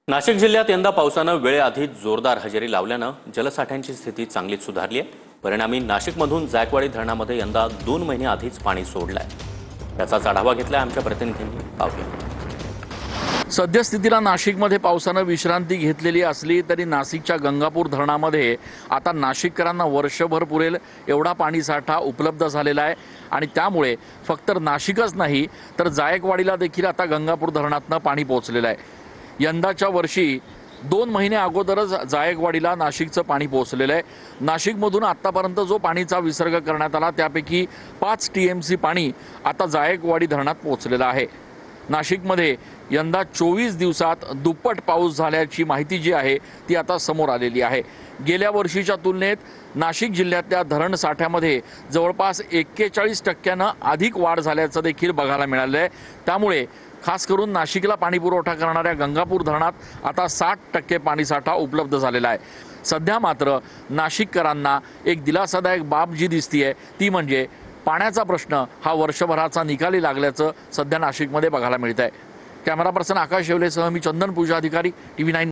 नाशिक जिल्ह्यात यंदा पावसानं वेळेआधीच जोरदार हजेरी लावल्यानं जलसाठ्यांची स्थिती चांगलीच सुधारली आहे। परिणामी नाशिकमधून जायकवाडी धरणामध्ये यंदा 2 महिने आधीच पाणी सोडलंय। त्याचाच आढावा घेतलाय आमच्या प्रतिनिधींनी। पाहूया। सद्यस्थितीला नाशिकमध्ये पावसानं विश्रांती घेतलेली असली तरी नाशिकच्या गंगापूर धरणामध्ये आता नाशिककरांना वर्षभर पुरेल एवढा पाणीसाठा उपलब्ध झालेला आहे आणि त्यामुळे फक्त नाशिकच नाही तर जायकवाडीला देखील आता गंगापूर धरणातनं पाणी पोहोचलेलं आहे। यंदाच्या वर्षी 2 महिने अगोदरच जायकवाडीला नाशिकचं पाणी पोहोचलेलं आहे। नाशिकमधून आतापर्यंत जो पाणीचा विसर्ग करण्यात आला त्यापैकी 5 TMC पाणी आता जायकवाडी धरणात पोहोचलेलं आहे। नाशिकमध्ये यंदा 24 दिवसात दुप्पट पाऊस झाल्याची माहिती जी आहे ती आता समोर आलेली आहे। गेल्या वर्षीच्या तुलनेत नाशिक जिल्ह्यातल्या धरण साठ्यामध्ये जवळपास 41% अधिक वाढ झाल्याचं देखील बघायला मिळालं आहे। त्यामुळे खास करून नाशिकला पाणी पुरवठा करणाऱ्या गंगापूर धरणात आता 60% पाणीसाठा उपलब्ध झालेला आहे। सध्या मात्र नाशिककरांना एक दिलासादायक बाब जी दिसतीये ती म्हणजे पाण्याचा प्रश्न हा वर्षभराचा निकाली लागल्याचं सध्या नाशिकमध्ये बघायला मिळत आहे। कॅमेरा पर्सन आकाश शेवलेसह मी चंदन पूजा अधिकारी, TV9।